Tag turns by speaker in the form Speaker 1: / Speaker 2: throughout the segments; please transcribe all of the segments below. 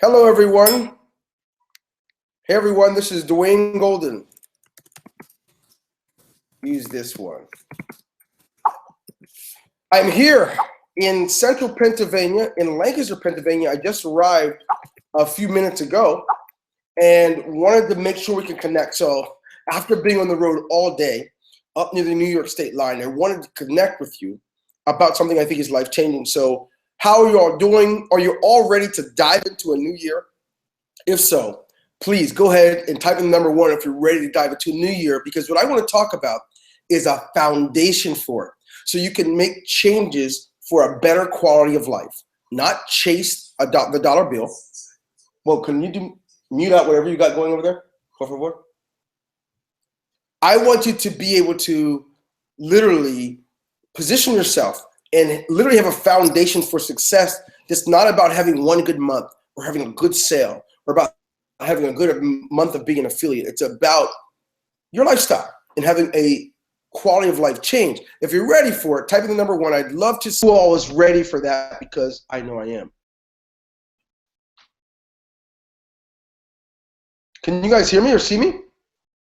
Speaker 1: Hello, everyone. Hey, everyone. This is Dwayne Golden. Use this one. I'm here in central Pennsylvania, in Lancaster, Pennsylvania. I just arrived a few minutes ago and wanted to make sure we can connect. So, after being on the road all day up near the New York state line, I wanted to connect with you about something I think is life changing. So, how are you all doing? Are you all ready to dive into a new year? If so, please go ahead and type in number one if you're ready to dive into a new year, because what I want to talk about is a foundation for it. So you can make changes for a better quality of life, not chase the dollar bill. Well, can you mute out whatever you got going over there, por favor? I want you to be able to literally position yourself and literally have a foundation for success that's not about having one good month or having a good sale or about having a good month of being an affiliate. It's about your lifestyle and having a quality of life change. If you're ready for it, type in the number one. I'd love to see who all is ready for that, because I know I am. Can you guys hear me or see me?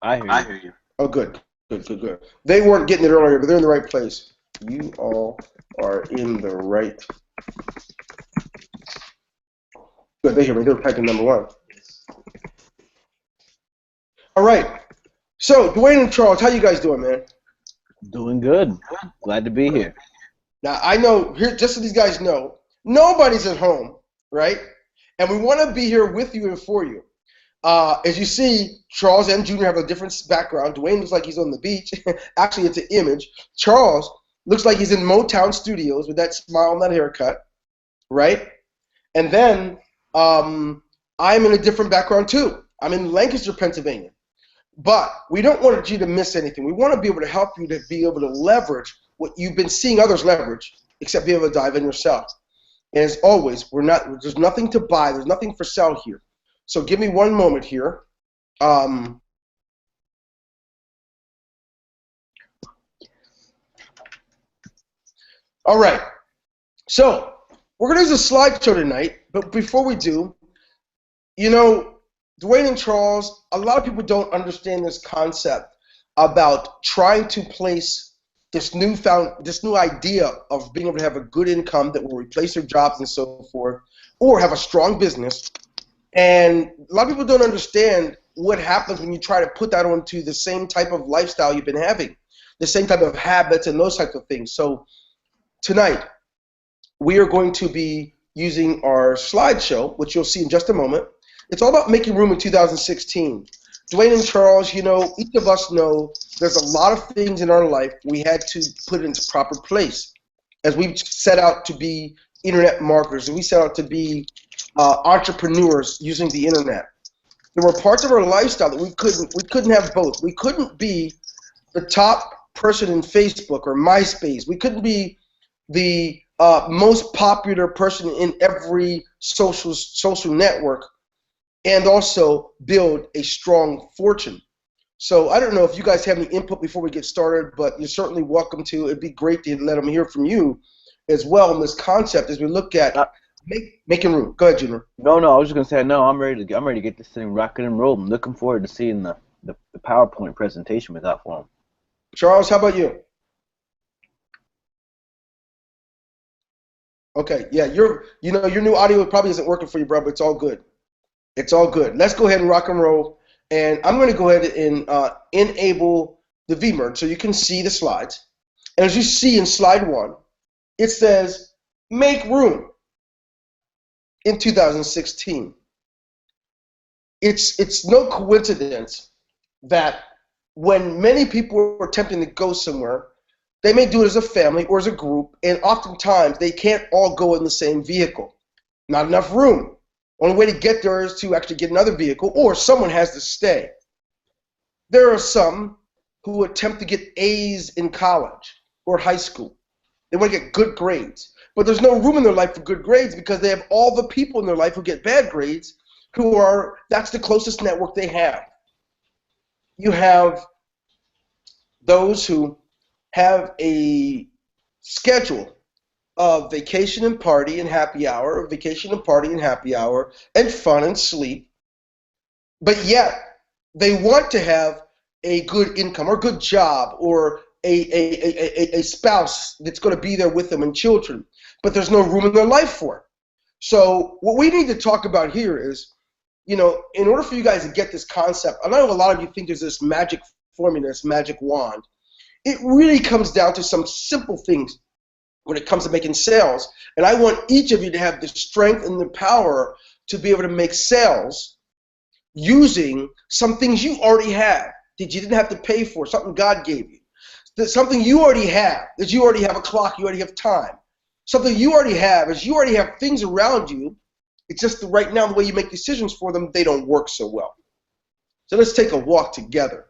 Speaker 2: I hear you.
Speaker 1: Oh, good. Good. They weren't getting it earlier, but they're in the right place. You all are in the right. Good, they hear me. They're typing number one. All right. So, Dwayne and Charles, how you guys doing, man?
Speaker 2: Doing good. Glad to be here.
Speaker 1: Now, I know, here, just so these guys know, nobody's at home, right? And we want to be here with you and for you. As you see, Charles and Junior have a different background. Dwayne looks like he's on the beach. Actually, it's an image. Charles looks like he's in Motown Studios with that smile and that haircut, right? And then I'm in a different background too. I'm in Lancaster, Pennsylvania. But we don't want you to miss anything. We want to be able to help you to be able to leverage what you've been seeing others leverage, except be able to dive in yourself. And as always, there's nothing to buy. There's nothing for sale here. So give me one moment here. All right. So we're going to use a slideshow tonight. But before we do, Dwayne and Charles, a lot of people don't understand this concept about trying to place this new idea of being able to have a good income that will replace their jobs and so forth, or have a strong business. And a lot of people don't understand what happens when you try to put that onto the same type of lifestyle you've been having, the same type of habits and those types of things. So tonight, we are going to be using our slideshow, which you'll see in just a moment. It's all about making room in 2016. Dwayne and Charles, each of us know there's a lot of things in our life we had to put into proper place as we set out to be internet marketers, and we set out to be entrepreneurs using the internet. There were parts of our lifestyle that we couldn't have both. We couldn't be the top person in Facebook or MySpace. We couldn't be the most popular person in every social network and also build a strong fortune. So I don't know if you guys have any input before we get started, but you're certainly welcome to. It'd be great to let them hear from you as well in this concept as we look at making room. Go ahead, Junior.
Speaker 2: No, I was just gonna say no. I'm ready to get this thing rocking and rolling. Looking forward to seeing the PowerPoint presentation with that form.
Speaker 1: Charles, how about you? Okay, yeah, your new audio probably isn't working for you, bro, but it's all good. It's all good. Let's go ahead and rock and roll. And I'm going to go ahead and enable the vMerge so you can see the slides. And as you see in slide one, it says make room in 2016. It's no coincidence that when many people are attempting to go somewhere, they may do it as a family or as a group, and oftentimes they can't all go in the same vehicle. Not enough room. Only way to get there is to actually get another vehicle, or someone has to stay. There are some who attempt to get A's in college or high school. They want to get good grades. But there's no room in their life for good grades because they have all the people in their life who get bad grades that's the closest network they have. You have those who have a schedule of vacation and party and happy hour, vacation and party and happy hour, and fun and sleep. But yet, they want to have a good income or good job or a spouse that's going to be there with them and children. But there's no room in their life for it. So what we need to talk about here is, in order for you guys to get this concept, I know a lot of you think there's this magic formula, this magic wand. It really comes down to some simple things when it comes to making sales. And I want each of you to have the strength and the power to be able to make sales using some things you already have that you didn't have to pay for, something God gave you. That's something you already have, that you already have a clock, you already have time. Something you already have is you already have things around you. It's just that right now the way you make decisions for them, they don't work so well. So let's take a walk together.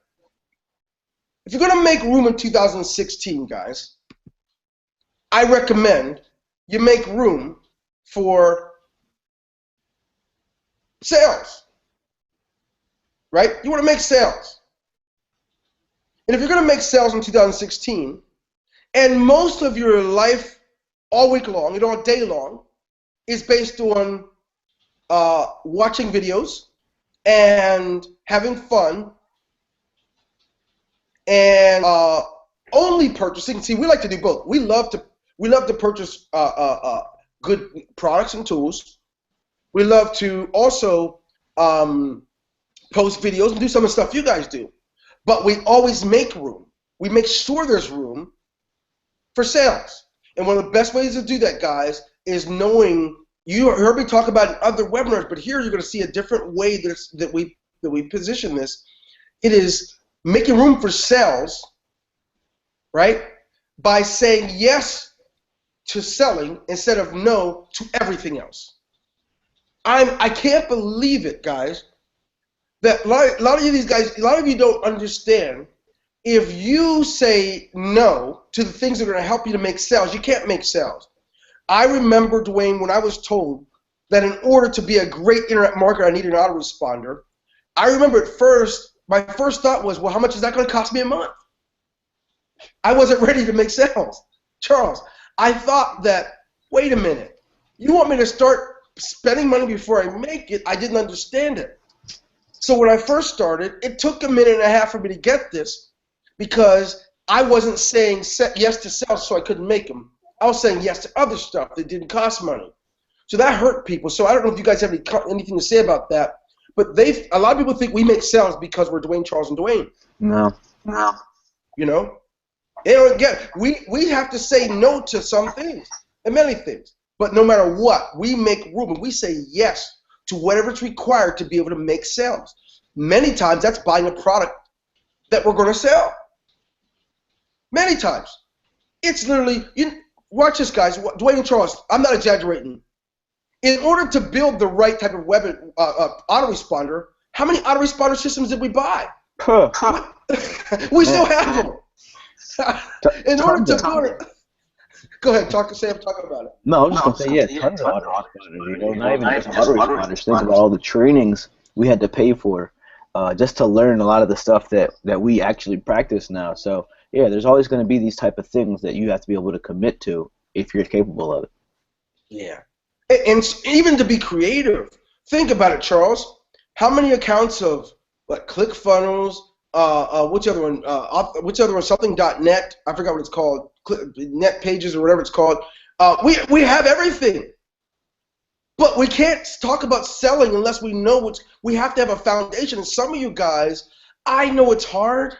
Speaker 1: If you're going to make room in 2016, guys, I recommend you make room for sales, right? You want to make sales. And if you're going to make sales in 2016, and most of your life all week long and all day long is based on watching videos and having fun and only purchasing. See, we like to do both. We love to purchase good products and tools. We love to also post videos and do some of the stuff you guys do. But we always make room. We make sure there's room for sales. And one of the best ways to do that, guys, is knowing. You heard me talk about it in other webinars, but here you're going to see a different way that we position this. It is making room for sales, right? By saying yes to selling instead of no to everything else. I can't believe it, guys, that a lot of you don't understand. If you say no to the things that are going to help you to make sales, you can't make sales. I remember, Dwayne, when I was told that in order to be a great internet marketer, I needed an autoresponder. I remember at first, my first thought was, well, how much is that going to cost me a month? I wasn't ready to make sales. Charles, I thought that, wait a minute, you want me to start spending money before I make it? I didn't understand it. So when I first started, it took a minute and a half for me to get this because I wasn't saying yes to sales so I couldn't make them. I was saying yes to other stuff that didn't cost money. So that hurt people. So I don't know if you guys have anything to say about that. But a lot of people think we make sales because we're Dwayne, Charles, and Dwayne.
Speaker 2: No.
Speaker 1: You know? And again, we have to say no to some things and many things. But no matter what, we make room and we say yes to whatever's required to be able to make sales. Many times that's buying a product that we're going to sell. Many times. It's literally, watch this, guys. Dwayne and Charles, I'm not exaggerating. In order to build the right type of web autoresponder, how many autoresponder systems did we buy? We still have them. In order to build it. Go ahead, Sam, talk about it.
Speaker 2: No, I was just going to say, yeah, tons of autoresponders. Not even just autoresponders. Think about all the trainings we had to pay for just to learn a lot of the stuff that we actually practice now. So, yeah, there's always going to be these type of things that you have to be able to commit to if you're capable of it.
Speaker 1: Yeah. And even to be creative, think about it, Charles. How many accounts of ClickFunnels, which other one, something.net, I forgot what it's called, net pages or whatever it's called. We have everything. But we can't talk about selling unless we know we have to have a foundation. And some of you guys, I know it's hard.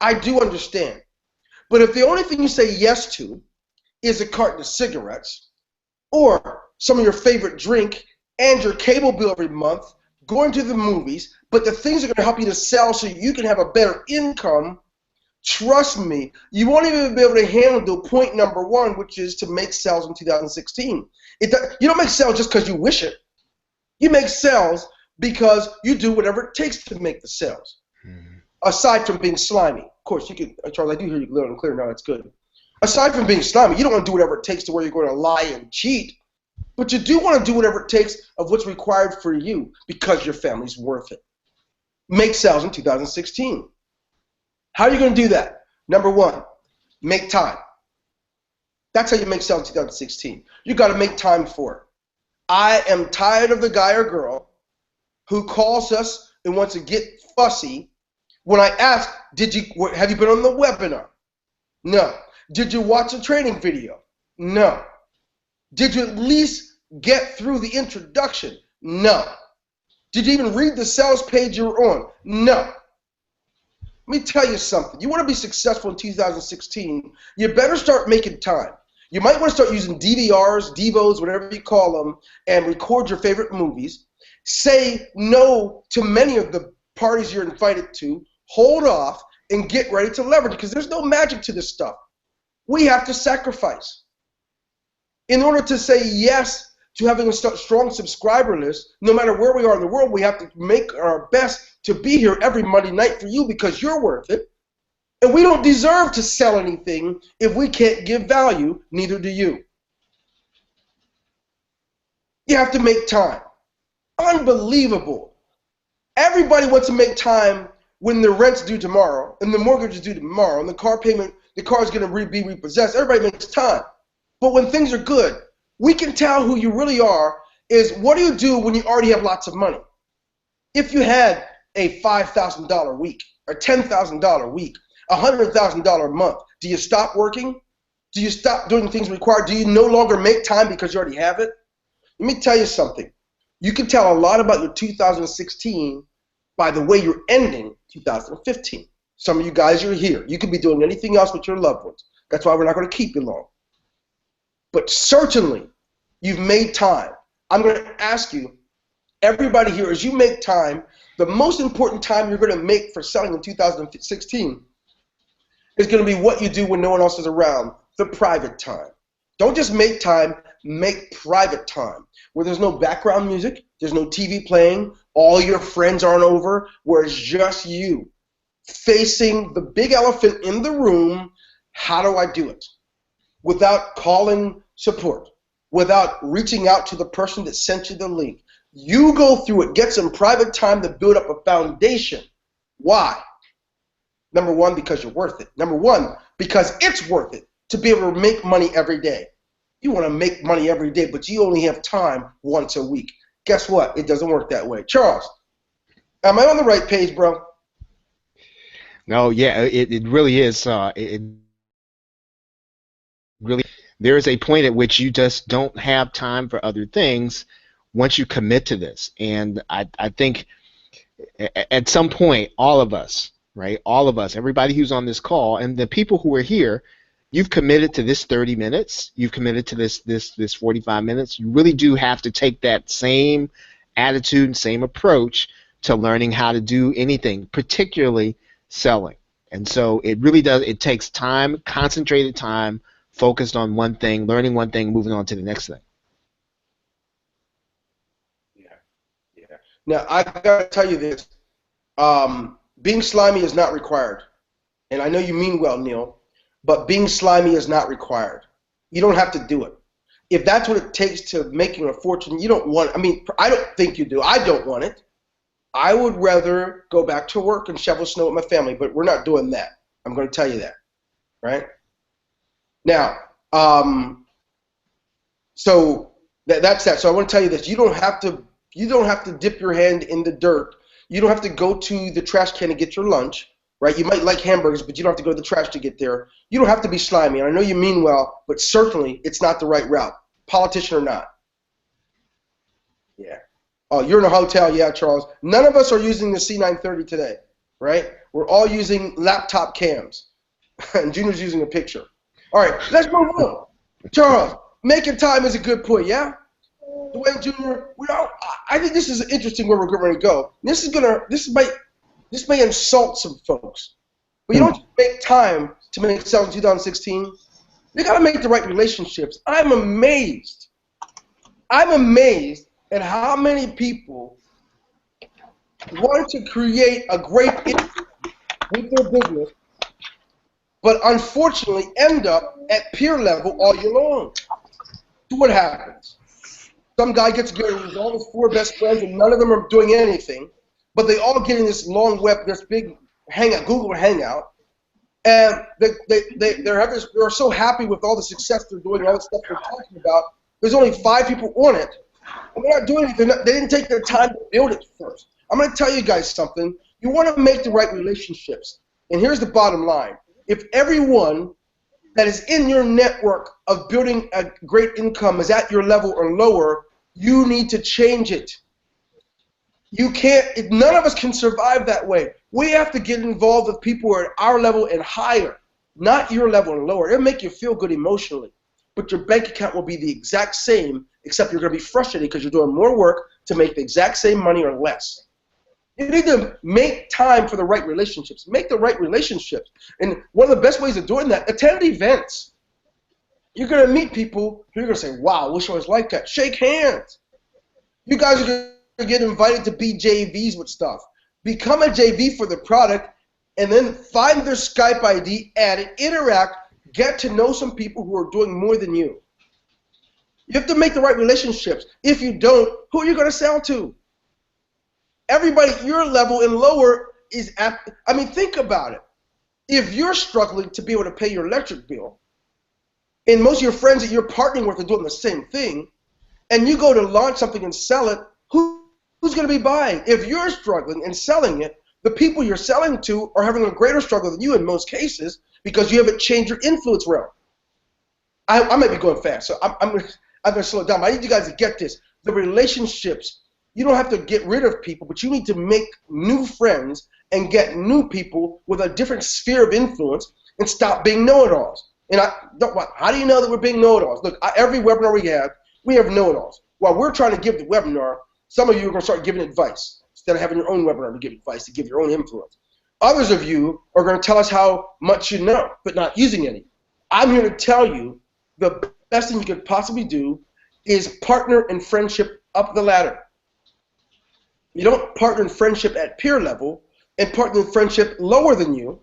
Speaker 1: I do understand. But if the only thing you say yes to is a carton of cigarettes or some of your favorite drink and your cable bill every month, going to the movies, but the things that are going to help you to sell so you can have a better income, trust me, you won't even be able to handle point number one, which is to make sales in 2016. You don't make sales just because you wish it. You make sales because you do whatever it takes to make the sales. Aside from being slimy. Of course, you can, Charles, I do hear you loud and clear now, that's good. Aside from being slimy, you don't want to do whatever it takes to where you're going to lie and cheat, but you do want to do whatever it takes of what's required for you because your family's worth it. Make sales in 2016. How are you going to do that? Number one, make time. That's how you make sales in 2016. You got to make time for it. I am tired of the guy or girl who calls us and wants to get fussy when I ask, have you been on the webinar? No. Did you watch a training video? No. Did you at least get through the introduction? No. Did you even read the sales page you were on? No. Let me tell you something. You want to be successful in 2016, you better start making time. You might want to start using DVRs, Devos, whatever you call them, and record your favorite movies. Say no to many of the parties you're invited to. Hold off and get ready to leverage, because there's no magic to this stuff. We have to sacrifice. In order to say yes to having a strong subscriber list, no matter where we are in the world, we have to make our best to be here every Monday night for you, because you're worth it. And we don't deserve to sell anything if we can't give value, neither do you. You have to make time. Unbelievable. Everybody wants to make time when the rent's due tomorrow, and the mortgage is due tomorrow, and the car is going to be repossessed. Everybody makes time. But when things are good, we can tell who you really are is what do you do when you already have lots of money? If you had a $5,000 week, or $10,000 week, $100,000 a month, do you stop working? Do you stop doing things required? Do you no longer make time because you already have it? Let me tell you something. You can tell a lot about your 2016 by the way you're ending 2015. Some of you guys are here. You could be doing anything else with your loved ones. That's why we're not going to keep you long. But certainly, you've made time. I'm going to ask you, everybody here, as you make time, the most important time you're going to make for selling in 2016 is going to be what you do when no one else is around, the private time. Don't just make time, make private time, where there's no background music, there's no TV playing, all your friends aren't over, where it's just you facing the big elephant in the room. How do I do it? Without calling support, without reaching out to the person that sent you the link. You go through it, get some private time to build up a foundation. Why? Number one, because you're worth it. Number one, because it's worth it to be able to make money every day. You want to make money every day, but you only have time once a week. Guess what? It doesn't work that way. Charles, am I on the right page, bro?
Speaker 3: No, yeah, it really is. It really, there is a point at which you just don't have time for other things once you commit to this. And I think at some point, all of us, right, all of us, everybody who's on this call, and the people who are here, you've committed to this 30 minutes, you've committed to this 45 minutes. You really do have to take that same attitude and same approach to learning how to do anything, particularly selling. And so it really does, it takes time, concentrated time, focused on one thing, learning one thing, moving on to the next thing.
Speaker 1: Yeah. Now, I got to tell you this. Being slimy is not required. And I know you mean well, Neil, but being slimy is not required. You don't have to do it. If that's what it takes to making a fortune, you don't want, I mean, I don't think you do. I don't want it. I would rather go back to work and shovel snow with my family, but we're not doing that. I'm going to tell you that, right? Now, so that's that. So I want to tell you this. You don't have to dip your hand in the dirt. You don't have to go to the trash can to get your lunch, right? You might like hamburgers, but you don't have to go to the trash to get there. You don't have to be slimy. And I know you mean well, but certainly it's not the right route, politician or not. Yeah. Oh, you're in a hotel, yeah, Charles. None of us are using the C930 today, right? We're all using laptop cams, and Junior's using a picture. All right, let's move on. Charles, making time is a good point, yeah? Dwayne Jr., I think this is interesting where we're going to go. This may insult some folks, but you don't make time to make sales in 2016. You got to make the right relationships. I'm amazed at how many people want to create a great industry with their business, but unfortunately end up at peer level all year long. So what happens? Some guy gets together with all his 4 best friends, and none of them are doing anything, but they all get in this long web, this big hangout, Google Hangout, And they're so happy with all the success they're doing, all the stuff they're talking about. There's only 5 people on it. And they're not doing anything. They didn't take their time to build it first. I'm going to tell you guys something. You want to make the right relationships. And here's the bottom line. If everyone that is in your network of building a great income is at your level or lower, you need to change it. You can't, none of us can survive that way. We have to get involved with people who are at our level and higher, not your level and lower. It'll make you feel good emotionally, but your bank account will be the exact same, except you're going to be frustrated because you're doing more work to make the exact same money or less. You need to make time for the right relationships. Make the right relationships. And one of the best ways of doing that, attend events. You're going to meet people who are going to say, wow, I wish I was like that. Shake hands. You guys are going to get invited to be JVs with stuff. Become a JV for the product, and then find their Skype ID, add it, interact, get to know some people who are doing more than you. You have to make the right relationships. If you don't, who are you going to sell to? Everybody at your level and lower is at, I mean, think about it. If you're struggling to be able to pay your electric bill, and most of your friends that you're partnering with are doing the same thing, and you go to launch something and sell it, who's going to be buying? If you're struggling and selling it, the people you're selling to are having a greater struggle than you in most cases because you haven't changed your influence realm. I might be going fast, so I'm going to slow it down. But I need you guys to get this. The relationships, you don't have to get rid of people, but you need to make new friends and get new people with a different sphere of influence and stop being know-it-alls. And how do you know that we're being know-it-alls? Look, every webinar we have know-it-alls. While we're trying to give the webinar, some of you are going to start giving advice instead of having your own webinar to give advice, to give your own influence. Others of you are going to tell us how much you know, but not using any. I'm here to tell you the best thing you could possibly do is partner in friendship up the ladder. You don't partner in friendship at peer level and partner in friendship lower than you.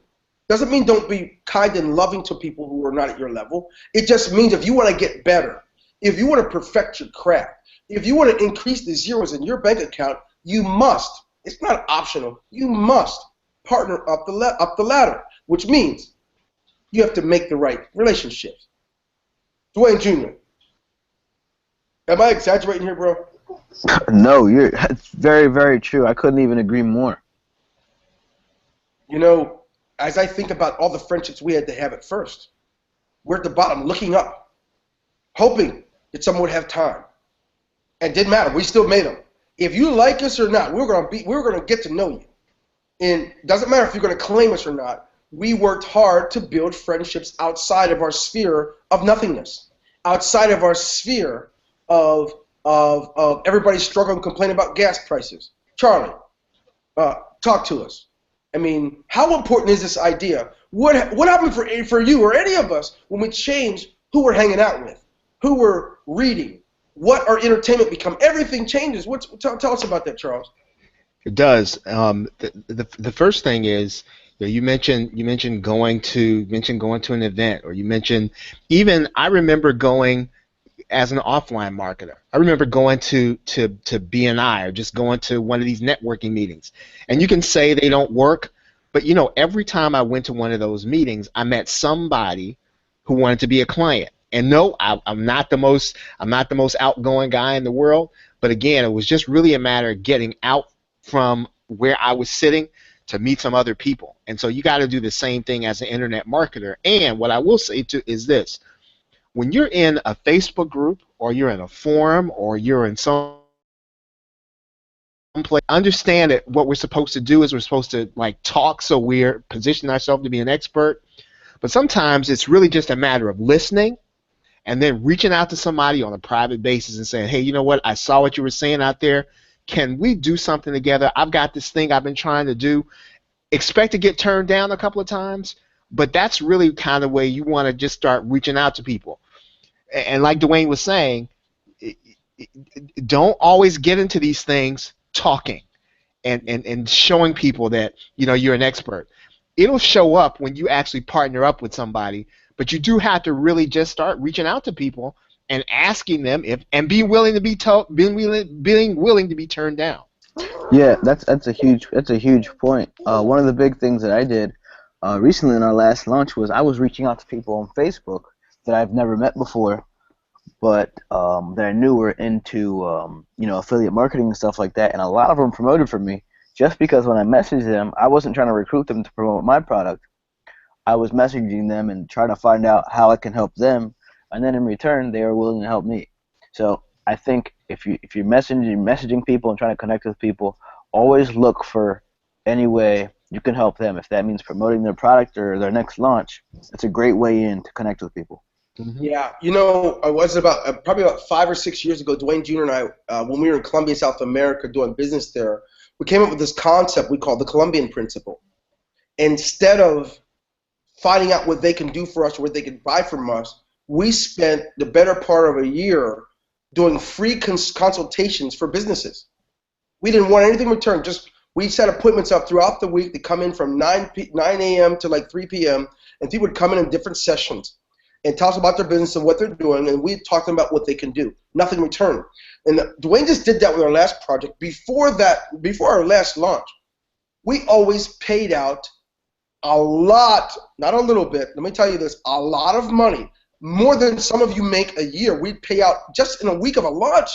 Speaker 1: Doesn't mean don't be kind and loving to people who are not at your level. It just means if you want to get better, if you want to perfect your craft, if you want to increase the zeros in your bank account, you must, it's not optional, you must partner up the ladder, which means you have to make the right relationships. Dwayne Jr., am I exaggerating here, bro?
Speaker 2: No, that's very, very true. I couldn't even agree more.
Speaker 1: You know, as I think about all the friendships we had to have at first, we're at the bottom looking up, hoping that someone would have time. And it didn't matter. We still made them. If you like us or not, we're going to get to know you. And it doesn't matter if you're going to claim us or not. We worked hard to build friendships outside of our sphere of nothingness, outside of our sphere of everybody struggling, complaining about gas prices. Charlie, talk to us. I mean, how important is this idea? What happened for you or any of us when we changed who we're hanging out with, who we're reading, what our entertainment become? Everything changes. Tell us about that, Charles.
Speaker 3: It does. The first thing is, you mentioned going to an event, or you mentioned even I remember going as an offline marketer. I remember going to BNI or just going to one of these networking meetings. And you can say they don't work, but you know, every time I went to one of those meetings, I met somebody who wanted to be a client. And no, I'm not the most outgoing guy in the world, but again, it was just really a matter of getting out from where I was sitting to meet some other people. And so you got to do the same thing as an internet marketer. And what I will say too is this: when you're in a Facebook group, or you're in a forum, or you're in some place, understand that what we're supposed to do is we're supposed to like talk, so we're position ourselves to be an expert. But sometimes it's really just a matter of listening and then reaching out to somebody on a private basis and saying, hey, you know what, I saw what you were saying out there. Can we do something together? I've got this thing I've been trying to do. Expect to get turned down a couple of times, but that's really kind of where you want to just start reaching out to people. And like Dwayne was saying, don't always get into these things talking and showing people that, you know, you're an expert. It'll show up when you actually partner up with somebody, but you do have to really just start reaching out to people and asking them if, and being willing to be being willing to be turned down.
Speaker 2: Yeah, that's a huge point. One of the big things that I did recently in our last launch was I was reaching out to people on Facebook that I've never met before, but that I knew were into affiliate marketing and stuff like that, and a lot of them promoted for me just because when I messaged them, I wasn't trying to recruit them to promote my product. I was messaging them and trying to find out how I can help them, and then in return, they are willing to help me. So I think if you're messaging people and trying to connect with people, always look for any way you can help them. If that means promoting their product or their next launch, it's a great way in to connect with people.
Speaker 3: Mm-hmm.
Speaker 1: Yeah, I was probably about 5 or 6 years ago, Dwayne Jr. and I, when we were in Colombia, South America, doing business there, we came up with this concept we call the Colombian principle. Instead of finding out what they can do for us or what they can buy from us, we spent the better part of a year doing free consultations for businesses. We didn't want anything in return. We set appointments up throughout the week. They come in from 9 a.m. to like 3 p.m., and people would come in different sessions and tell us about their business and what they're doing, and we talk to them about what they can do. Nothing in return. And Dwayne just did that with our last project. Before our last launch, we always paid out a lot, not a little bit, let me tell you this, a lot of money, more than some of you make a year. We'd pay out just in a week of a launch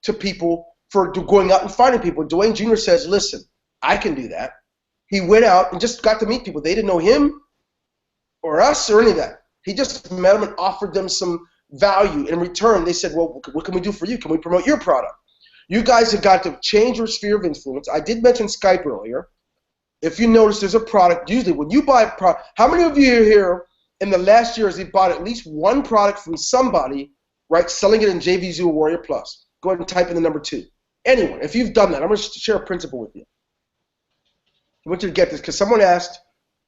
Speaker 1: to people for going out and finding people. Dwayne Jr. says, listen, I can do that. He went out and just got to meet people. They didn't know him or us or any of that. He just met them and offered them some value. In return, they said, well, what can we do for you? Can we promote your product? You guys have got to change your sphere of influence. I did mention Skype earlier. If you notice, there's a product. Usually when you buy a product, how many of you here in the last year has bought at least one product from somebody, right, selling it in JVZoo or Warrior Plus? Go ahead and type in the number 2. Anyone, if you've done that, I'm going to share a principle with you. I want you to get this because someone asked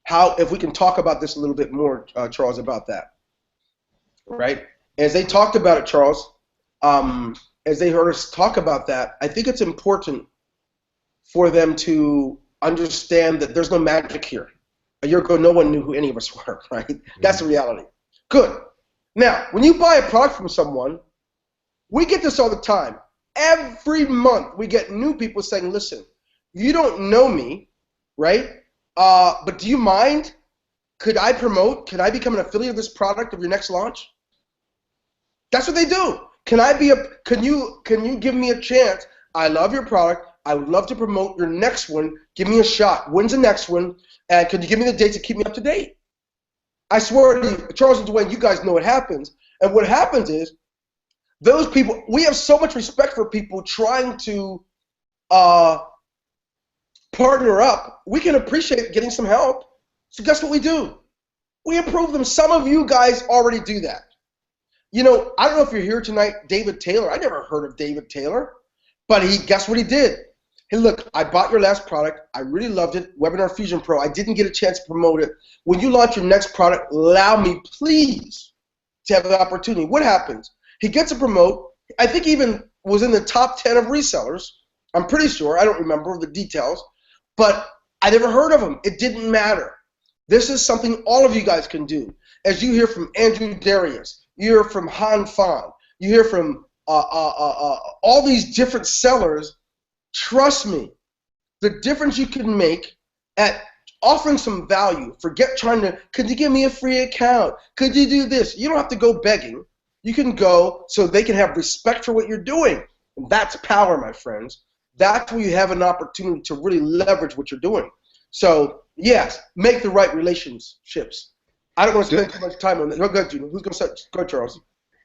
Speaker 1: if we can talk about this a little bit more, Charles, about that, right? As they talked about it, Charles, as they heard us talk about that, I think it's important for them to understand that there's no magic here. A year ago, no one knew who any of us were, right? Mm-hmm. That's the reality. Good. Now, when you buy a product from someone, we get this all the time. Every month, we get new people saying, listen, you don't know me, right? But do you mind? Could I promote? Can I become an affiliate of this product of your next launch? That's what they do. Can you give me a chance? I love your product. I would love to promote your next one. Give me a shot. When's the next one? And could you give me the dates to keep me up to date? I swear to you, Charles and Dwayne, you guys know what happens. And what happens is those people, we have so much respect for people trying to partner up. We can appreciate getting some help. So guess what we do? We approve them. Some of you guys already do that. You know, I don't know if you're here tonight, David Taylor. I never heard of David Taylor. But guess what he did? Hey, look, I bought your last product. I really loved it, Webinar Fusion Pro. I didn't get a chance to promote it. When you launch your next product, allow me, please, to have the opportunity. What happens? He gets to promote. I think even was in the top 10 of resellers. I'm pretty sure. I don't remember the details. But I never heard of him. It didn't matter. This is something all of you guys can do. As you hear from Andrew Darius, you hear from Han Fan, you hear from all these different sellers, trust me, the difference you can make at offering some value. Forget trying to, could you give me a free account? Could you do this? You don't have to go begging. You can go so they can have respect for what you're doing. And that's power, my friends. That's where you have an opportunity to really leverage what you're doing. So, yes, make the right relationships. I don't want to spend too much time on that. Go ahead, Gino. Who's going to start? Go ahead, Charles.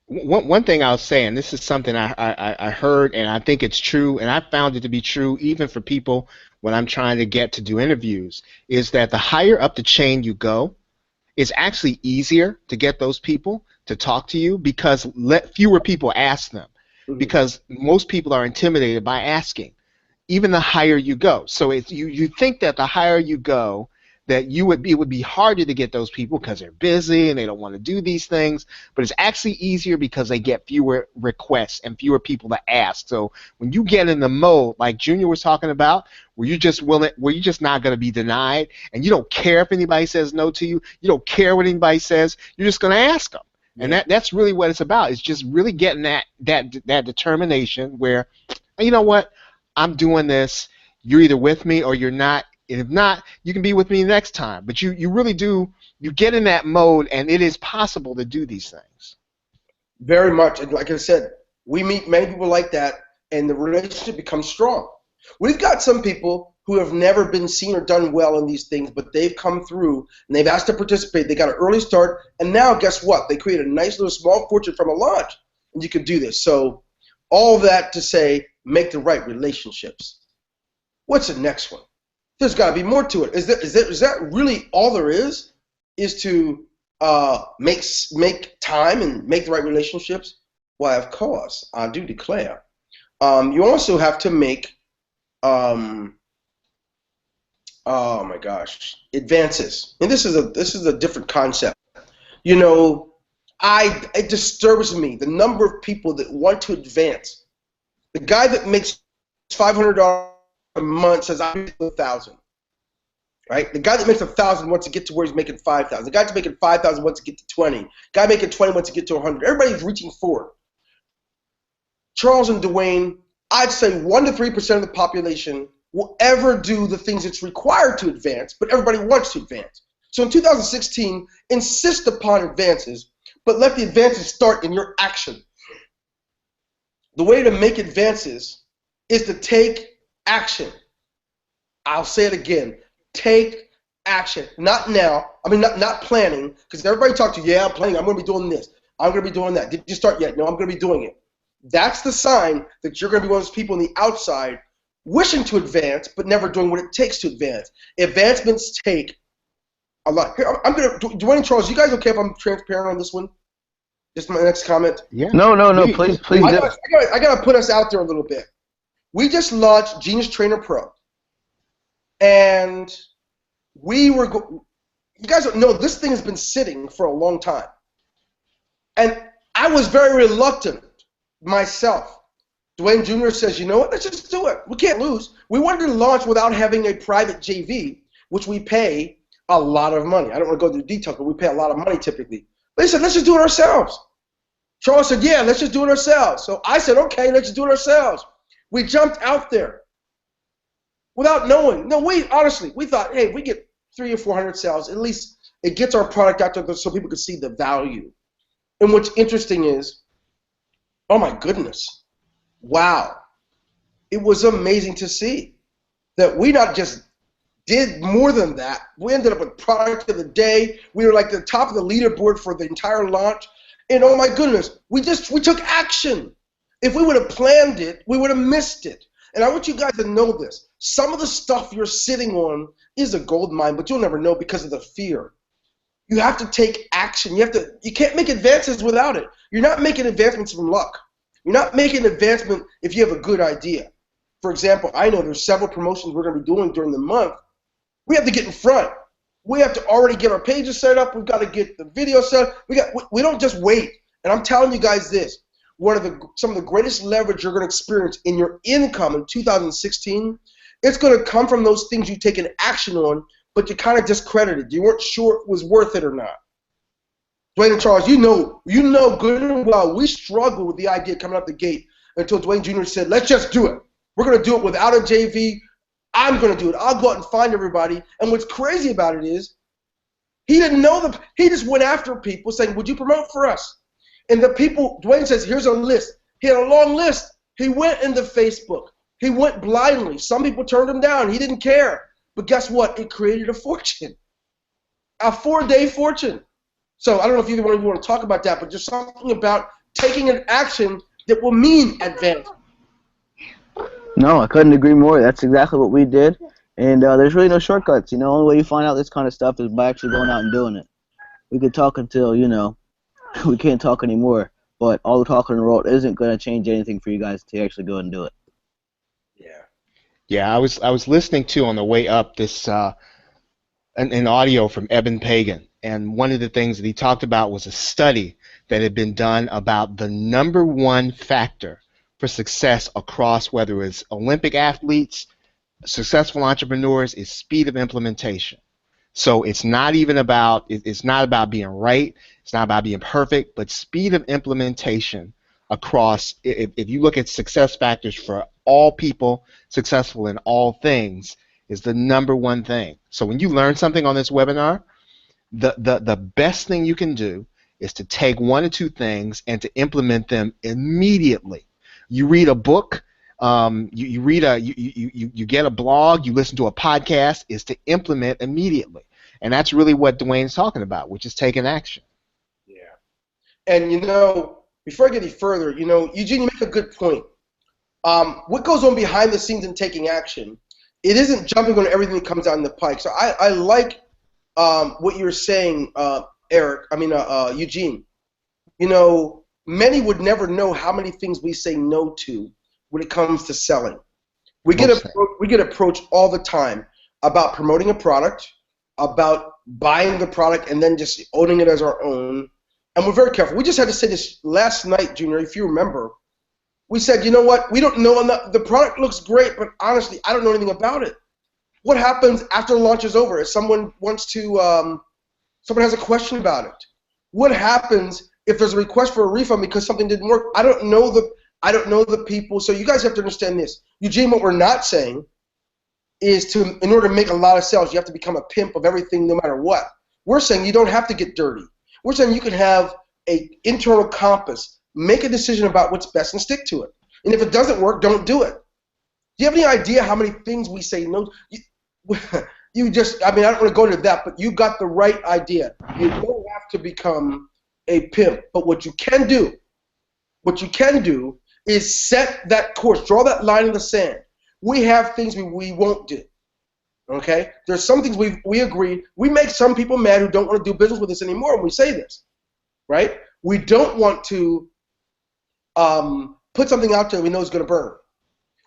Speaker 3: One thing I'll say, and this is something I heard, and I think it's true, and I found it to be true even for people when I'm trying to get to do interviews, is that the higher up the chain you go, it's actually easier to get those people to talk to you because fewer people ask them. Mm-hmm. Because most people are intimidated by asking, even the higher you go. So you think that the higher you go, that it would be harder to get those people because they're busy and they don't want to do these things, but it's actually easier because they get fewer requests and fewer people to ask. So when you get in the mode like Junior was talking about, where you're just not going to be denied, and you don't care if anybody says no to you, you don't care what anybody says, you're just going to ask them. Yeah. And that's really what it's about. It's just really getting that determination where, you know what, I'm doing this. You're either with me or you're not. And if not, you can be with me next time. But you really do, you get in that mode, and it is possible to do these things.
Speaker 1: Very much. And like I said, we meet many people like that, and the relationship becomes strong. We've got some people who have never been seen or done well in these things, but they've come through, and they've asked to participate. They got an early start, and now guess what? They create a nice little small fortune from a launch, and you can do this. So all that to say, make the right relationships. What's the next one? There's got to be more to it. Is that really all there is to make time and make the right relationships? Why, of course, I do declare. You also have to make, oh my gosh, advances. And this is a different concept. You know, it disturbs me the number of people that want to advance. The guy that makes $500 a month says I'm making 1,000. Right? The guy that makes 1,000 wants to get to where he's making 5,000. The guy that's making 5,000 wants to get to 20. The guy making 20 wants to get to 100. Everybody's reaching for. Charles and Dwayne, I'd say 1 to 3% of the population will ever do the things it's required to advance, but everybody wants to advance. So in 2016, insist upon advances, but let the advances start in your action. The way to make advances is to take action. I'll say it again. Take action. Not now. I mean, not planning, because everybody talks to you, yeah, I'm planning. I'm going to be doing this. I'm going to be doing that. Did you start yet? No, I'm going to be doing it. That's the sign that you're going to be one of those people on the outside wishing to advance, but never doing what it takes to advance. Advancements take a lot. Here, I'm going to, Dwayne and Charles, you guys okay if I'm transparent on this one? This is my next comment.
Speaker 2: Yeah. No, please do.
Speaker 1: I got to put us out there a little bit. We just launched Genius Trainer Pro. And we were, you guys don't know, this thing has been sitting for a long time. And I was very reluctant myself. Dwayne Jr. says, you know what, let's just do it. We can't lose. We wanted to launch without having a private JV, which we pay a lot of money. I don't want to go into details, but we pay a lot of money typically. But they said, let's just do it ourselves. Charles said, yeah, let's just do it ourselves. So I said, okay, let's just do it ourselves. We jumped out there without knowing. No, honestly, we thought, hey, if we get 300 or 400 sales, at least it gets our product out there so people can see the value. And what's interesting is, oh my goodness, wow. It was amazing to see that we not just did more than that. We ended up with product of the day. We were like the top of the leaderboard for the entire launch. And oh my goodness, we took action. If we would have planned it, we would have missed it. And I want you guys to know this. Some of the stuff you're sitting on is a gold mine, but you'll never know because of the fear. You have to take action. You can't make advances without it. You're not making advancements from luck. You're not making an advancement if you have a good idea. For example, I know there's several promotions we're going to be doing during the month. We have to get in front. We have to already get our pages set up. We've got to get the video set up. We don't just wait. And I'm telling you guys this. Some of the greatest leverage you're going to experience in your income in 2016, it's going to come from those things you take an action on, but you kind of discredited. You weren't sure it was worth it or not. Dwayne and Charles, you know good and well, we struggled with the idea coming up the gate until Dwayne Jr. said, let's just do it. We're going to do it without a JV. I'm going to do it. I'll go out and find everybody. And what's crazy about it is he didn't know he just went after people saying, would you promote for us? And the people, Dwayne says, here's a list. He had a long list. He went into Facebook. He went blindly. Some people turned him down. He didn't care. But guess what? It created a fortune, a 4-day fortune. So I don't know if either one of you want to talk about that, but just something about taking an action that will mean advance.
Speaker 2: No, I couldn't agree more. That's exactly what we did. And there's really no shortcuts. You know, the only way you find out this kind of stuff is by actually going out and doing it. We could talk until, we can't talk anymore. But all the talking in the world isn't going to change anything for you guys to actually go and do it.
Speaker 3: Yeah, I was listening to on the way up this an audio from Eben Pagan, and one of the things that he talked about was a study that had been done about the #1 factor for success across whether it's Olympic athletes, successful entrepreneurs, is speed of implementation. So it's not about being right, it's not about being perfect, but speed of implementation across, if you look at success factors for all people successful in all things, is the number one thing. So when you learn something on this webinar, the best thing you can do is to take one or two things and to implement them immediately. You read a book, you get a blog, you listen to a podcast, is to implement immediately. And that's really what Dwayne's talking about, which is taking action.
Speaker 1: Yeah. And, before I get any further, Eugene, you make a good point. What goes on behind the scenes in taking action, it isn't jumping on everything that comes down the pike. So I like what you're saying, Eugene. Many would never know how many things we say no to when it comes to selling. We get approached all the time about promoting a product, about buying the product and then just owning it as our own. And we're very careful. We just had to say this last night, Junior, if you remember. We said, you know what, we don't know enough. The product looks great, but honestly, I don't know anything about it. What happens after the launch is over? If someone wants to, someone has a question about it. What happens if there's a request for a refund because something didn't work? I don't know the people. So you guys have to understand this. Eugene, what we're not saying is in order to make a lot of sales, you have to become a pimp of everything no matter what. We're saying you don't have to get dirty. We're saying you can have an internal compass, make a decision about what's best and stick to it. And if it doesn't work, don't do it. Do you have any idea how many things we say no? I don't want to go into that, but you got the right idea. You don't have to become a pimp. But what you can do is set that course, draw that line in the sand. We have things we won't do. Okay? There's some things we agree. We make some people mad who don't want to do business with us anymore when we say this. Right? We don't want to put something out there we know is going to burn.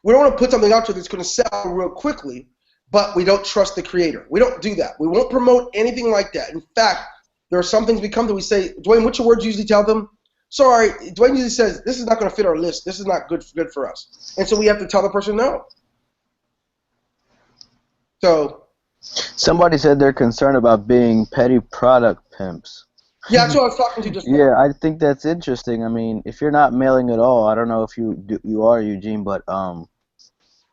Speaker 1: We don't want to put something out there that's going to sell real quickly, but we don't trust the creator. We don't do that. We won't promote anything like that. In fact, there are some things we come to, we say, Dwayne, what's your words you usually tell them? Sorry, Dwayne usually says, this is not going to fit our list. This is not good for us. And so we have to tell the person no. So
Speaker 2: somebody said they're concerned about being petty product pimps.
Speaker 1: Yeah, that's what I was talking to just now.
Speaker 2: Yeah, I think that's interesting. I mean, if you're not mailing at all, I don't know if you are, Eugene, but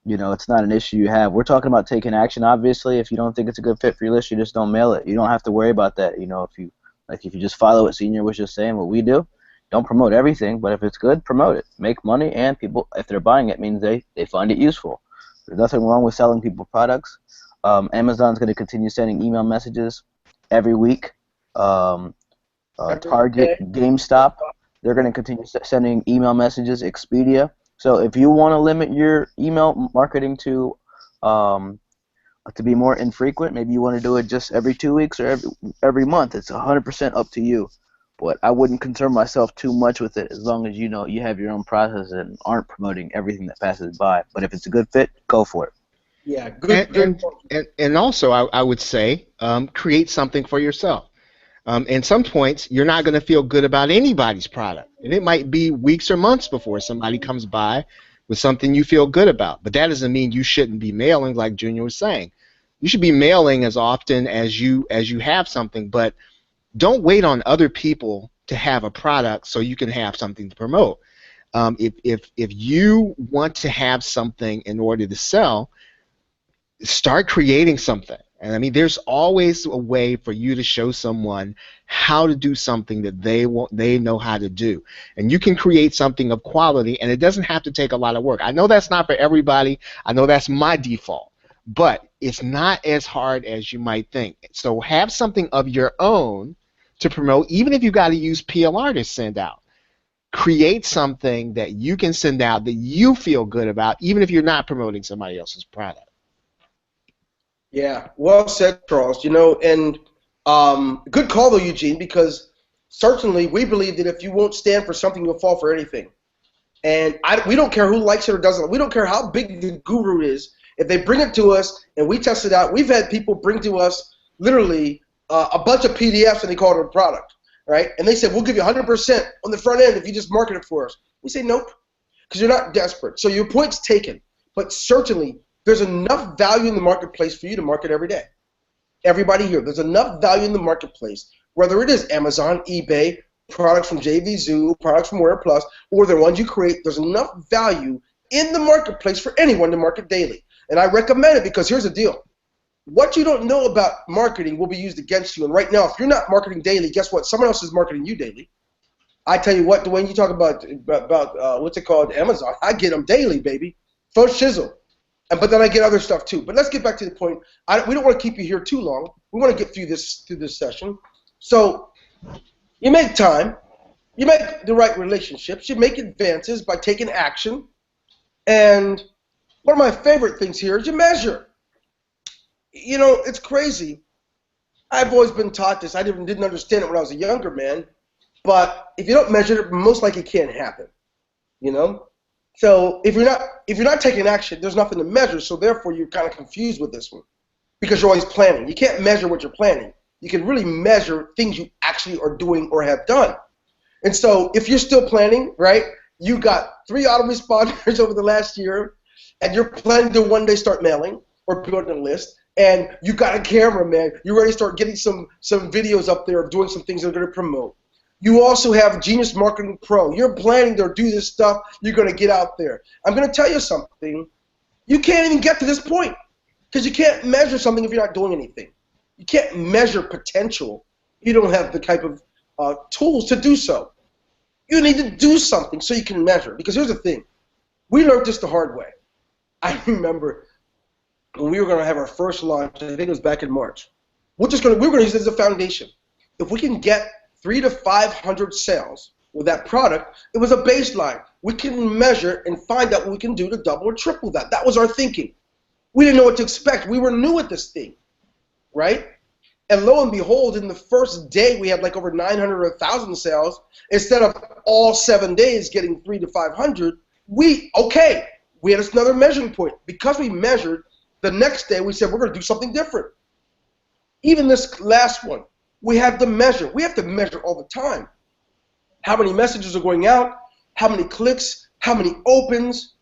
Speaker 2: it's not an issue you have. We're talking about taking action. Obviously, if you don't think it's a good fit for your list, you just don't mail it. You don't have to worry about that. If you just follow what Senior was just saying, what we do, don't promote everything, but if it's good, promote it. Make money, and people, if they're buying it, means they find it useful. There's nothing wrong with selling people products. Amazon's going to continue sending email messages every week. Target, GameStop, they're going to continue sending email messages. Expedia. So if you want to limit your email marketing to be more infrequent, maybe you want to do it just every 2 weeks or every month. It's 100% up to you. But I wouldn't concern myself too much with it as long as you have your own process and aren't promoting everything that passes by. But if it's a good fit, go for it.
Speaker 1: Yeah, good.
Speaker 3: And also, I would say create something for yourself. And some points, you're not going to feel good about anybody's product. And it might be weeks or months before somebody comes by with something you feel good about. But that doesn't mean you shouldn't be mailing, like Junior was saying. You should be mailing as often as you have something, but don't wait on other people to have a product so you can have something to promote. If you want to have something in order to sell, start creating something. And I mean, there's always a way for you to show someone how to do something that they know how to do. And you can create something of quality, and it doesn't have to take a lot of work. I know that's not for everybody. I know that's my default. But it's not as hard as you might think. So have something of your own to promote, even if you got to use PLR to send out. Create something that you can send out that you feel good about, even if you're not promoting somebody else's product.
Speaker 1: Yeah, well said, Charles. And good call though, Eugene, because certainly we believe that if you won't stand for something, you'll fall for anything. And we don't care who likes it or doesn't. We don't care how big the guru is. If they bring it to us and we test it out, we've had people bring to us literally a bunch of PDFs and they call it a product, right? And they said, we'll give you 100% on the front end if you just market it for us. We say, nope, because you're not desperate. So your point's taken. But certainly, there's enough value in the marketplace for you to market every day. Everybody here, there's enough value in the marketplace, whether it is Amazon, eBay, products from JVZoo, products from WearPlus, or the ones you create, there's enough value in the marketplace for anyone to market daily. And I recommend it because here's the deal. What you don't know about marketing will be used against you. And right now, if you're not marketing daily, guess what? Someone else is marketing you daily. I tell you what, Dwayne, you talk about what's it called, Amazon. I get them daily, baby. First shizzle. But then I get other stuff too. But let's get back to the point. We don't want to keep you here too long. We want to get through this session. So you make time. You make the right relationships. You make advances by taking action. And one of my favorite things here is you measure. You know, it's crazy. I've always been taught this. I didn't understand it when I was a younger man. But if you don't measure it, most likely it can't happen. You know? So if you're not taking action, there's nothing to measure. So therefore, you're kind of confused with this one because you're always planning. You can't measure what you're planning. You can really measure things you actually are doing or have done. And so if you're still planning, right, you got 3 autoresponders over the last year, and you're planning to one day start mailing or building a list, and you got a camera, man. You're ready to start getting some videos up there of doing some things that are going to promote. You also have Genius Marketing Pro. You're planning to do this stuff. You're going to get out there. I'm going to tell you something. You can't even get to this point because you can't measure something if you're not doing anything. You can't measure potential. You don't have the type of tools to do so. You need to do something so you can measure. Because here's the thing. We learned this the hard way. I remember when we were going to have our first launch, I think it was back in March. We were going to use it as a foundation. If we can get 300 to 500 sales with that product, it was a baseline. We can measure and find out what we can do to double or triple that. That was our thinking. We didn't know what to expect. We were new at this thing, right? And lo and behold, in the first day, we had like over 900 or 1,000 sales. Instead of all 7 days getting 300 to 500, we had another measuring point. Because we measured, the next day we said we're going to do something different. Even this last one, we have to measure. We have to measure all the time. How many messages are going out, how many clicks, how many opens,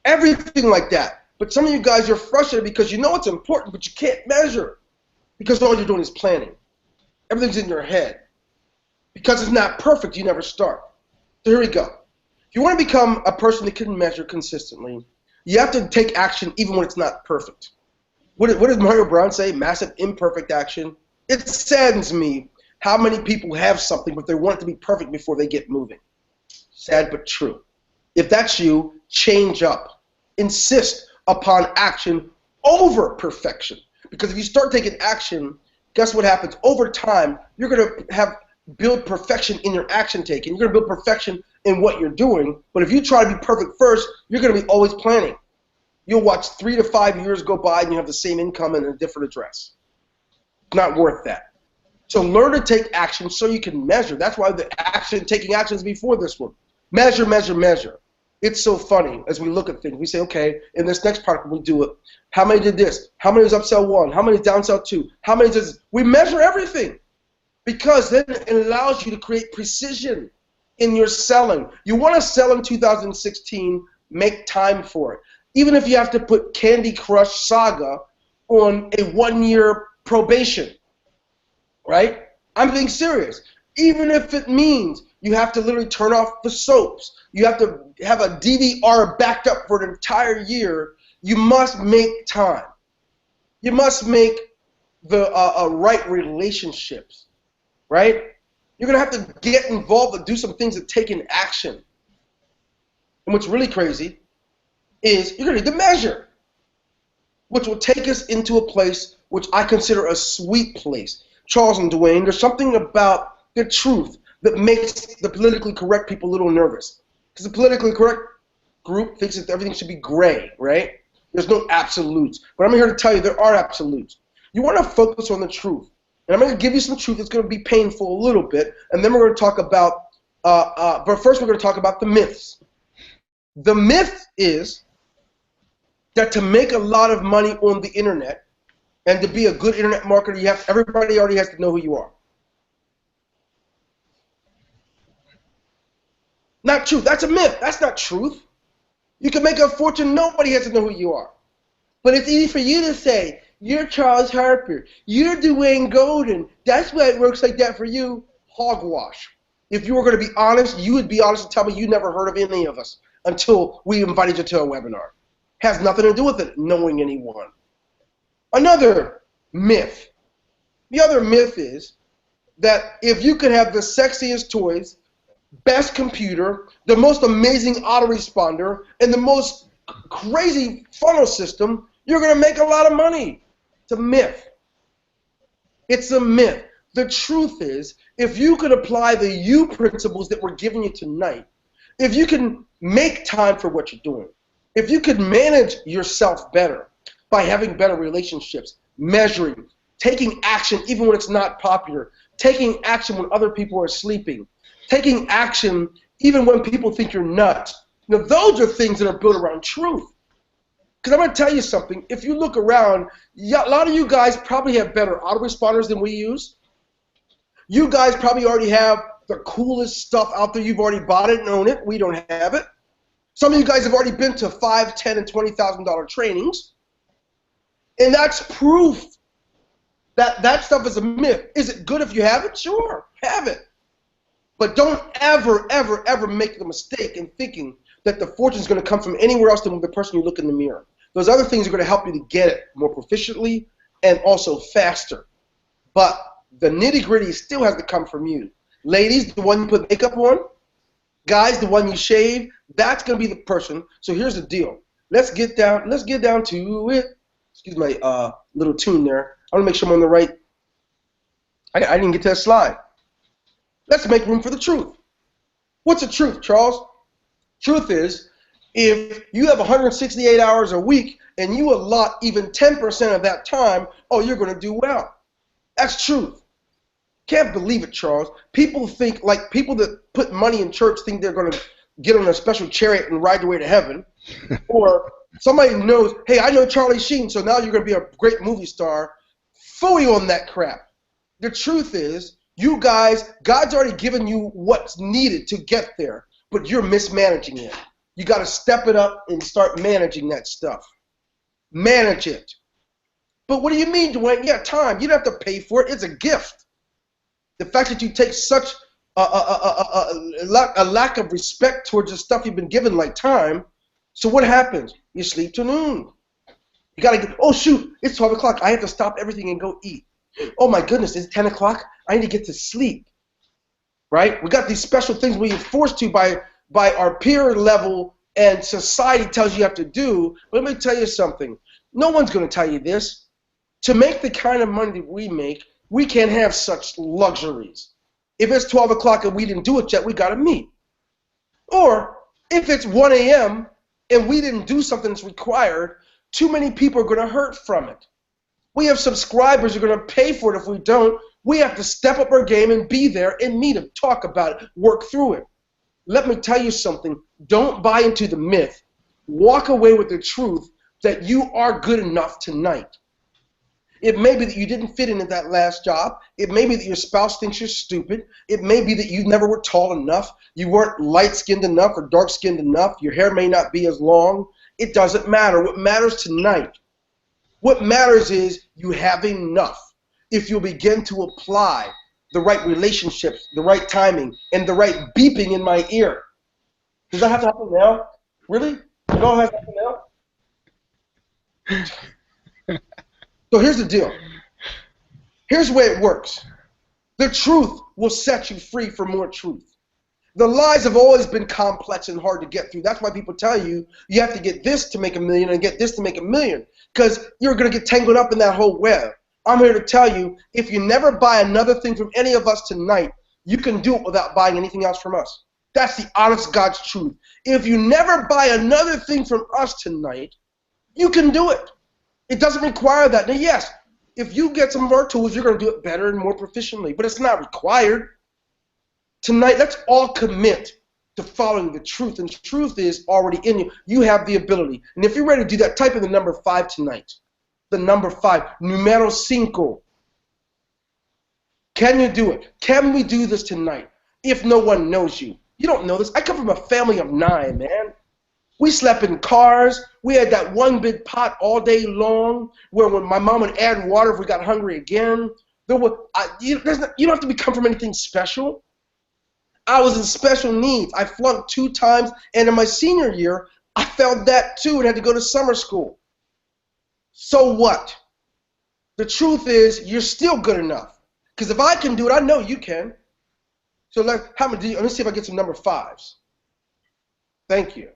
Speaker 1: everything like that. But some of you guys are frustrated because you know it's important, but you can't measure because all you're doing is planning. Everything's in your head. Because it's not perfect, you never start. So here we go. If you want to become a person that can measure consistently, you have to take action even when it's not perfect. What does Mario Brown say? Massive imperfect action. It saddens me how many people have something, but they want it to be perfect before they get moving. Sad but true. If that's you, change up. Insist upon action over perfection. Because if you start taking action, guess what happens? Over time, you're going to build perfection in your action taking. You're going to build perfection in what you're doing. But if you try to be perfect first, you're going to be always planning. You'll watch 3 to 5 years go by and you have the same income and a different address. Not worth that. So learn to take action so you can measure. That's why taking action is before this one. Measure, measure, measure. It's so funny as we look at things. We say, okay, in this next product we'll do it. How many did this? How many was upsell 1? How many downsell 2? How many does we measure everything? Because then it allows you to create precision in your selling. You want to sell in 2016, make time for it. Even if you have to put Candy Crush Saga on a 1-year probation, right? I'm being serious. Even if it means you have to literally turn off the soaps, you have to have a DVR backed up for an entire year, you must make time. You must make the right relationships, right? You're going to have to get involved and do some things that take in action. And what's really crazy is you're going to need to measure, which will take us into a place which I consider a sweet place. Charles and Dwayne, there's something about the truth that makes the politically correct people a little nervous. Because the politically correct group thinks that everything should be gray, right? There's no absolutes. But I'm here to tell you there are absolutes. You want to focus on the truth. And I'm going to give you some truth that's going to be painful a little bit, and then we're going to talk about, but first we're going to talk about the myths. The myth is that to make a lot of money on the internet and to be a good internet marketer, everybody already has to know who you are. Not true. That's a myth. That's not truth. You can make a fortune. Nobody has to know who you are. But it's easy for you to say, you're Charles Harper. You're Dwayne Golden. That's why it works like that for you. Hogwash. If you were going to be honest, you would be honest and tell me you never heard of any of us until we invited you to a webinar. Has nothing to do with it knowing anyone. Another myth. The other myth is that if you could have the sexiest toys, best computer, the most amazing autoresponder, and the most crazy funnel system, you're going to make a lot of money. It's a myth. It's a myth. The truth is, if you could apply the you principles that we're giving you tonight, if you can make time for what you're doing, if you could manage yourself better by having better relationships, measuring, taking action even when it's not popular, taking action when other people are sleeping, taking action even when people think you're nuts. Now, those are things that are built around truth. Because I'm going to tell you something. If you look around, a lot of you guys probably have better autoresponders than we use. You guys probably already have the coolest stuff out there. You've already bought it and own it. We don't have it. Some of you guys have already been to $5,000, $10,000, and $20,000 trainings. And that's proof that that stuff is a myth. Is it good if you have it? Sure, have it. But don't ever, ever, ever make the mistake in thinking that the fortune is going to come from anywhere else than the person you look in the mirror. Those other things are going to help you to get it more proficiently and also faster. But the nitty-gritty still has to come from you. Ladies, the one you put makeup on. Guys, the one you shave. That's going to be the person. So here's the deal. Let's get down to it. Excuse my little tune there. I want to make sure I'm on the right. I didn't get to that slide. Let's make room for the truth. What's the truth, Charles? Truth is, if you have 168 hours a week and you allot even 10% of that time, oh, you're going to do well. That's truth. Can't believe it, Charles. People think, like people that put money in church think they're going to get on a special chariot and ride their way to heaven. Or somebody knows, hey, I know Charlie Sheen, so now you're going to be a great movie star. Phooey on that crap. The truth is, you guys, God's already given you what's needed to get there, but you're mismanaging it. You got to step it up and start managing that stuff. Manage it. But what do you mean, Dwayne? Yeah, time. You don't have to pay for it. It's a gift. The fact that you take such a lack of respect towards the stuff you've been given, like time, so what happens? You sleep till noon. You got to get, oh, shoot, it's 12 o'clock. I have to stop everything and go eat. Oh, my goodness, it's 10 o'clock. I need to get to sleep. Right? We got these special things we're forced to by our peer level and society tells you have to do. But let me tell you something. No one's going to tell you this. To make the kind of money that we make, we can't have such luxuries. If it's 12 o'clock and we didn't do it yet, we got to meet. Or if it's 1 a.m. and we didn't do something that's required, too many people are going to hurt from it. We have subscribers who are going to pay for it if we don't. We have to step up our game and be there and meet them, talk about it, work through it. Let me tell you something. Don't buy into the myth. Walk away with the truth that you are good enough tonight. It may be that you didn't fit into that last job. It may be that your spouse thinks you're stupid. It may be that you never were tall enough. You weren't light-skinned enough or dark-skinned enough. Your hair may not be as long. It doesn't matter. What matters tonight, what matters is you have enough. If you begin to apply the right relationships, the right timing, and the right beeping in my ear. Does that have to happen now? Really? It all has to happen now? So here's the deal. Here's the way it works. The truth will set you free for more truth. The lies have always been complex and hard to get through. That's why people tell you you have to get this to make $1 million and get this to make $1 million, because you're going to get tangled up in that whole web. I'm here to tell you, if you never buy another thing from any of us tonight, you can do it without buying anything else from us. That's the honest God's truth. If you never buy another thing from us tonight, you can do it. It doesn't require that. Now, yes, if you get some of our tools, you're going to do it better and more proficiently, but it's not required. Tonight, let's all commit to following the truth, and the truth is already in you. You have the ability. And if you're ready to do that, type in the number 5 tonight. The number 5, numero 5. Can you do it? Can we do this tonight? If no one knows you. You don't know this. I come from a family of 9, man. We slept in cars. We had that one big pot all day long where when my mom would add water if we got hungry again. You don't have to come from anything special. I was in special needs. I flunked 2 times, and in my senior year, I failed that too and had to go to summer school. So what? The truth is, you're still good enough. Because if I can do it, I know you can. So let me see if I get some number 5s. Thank you.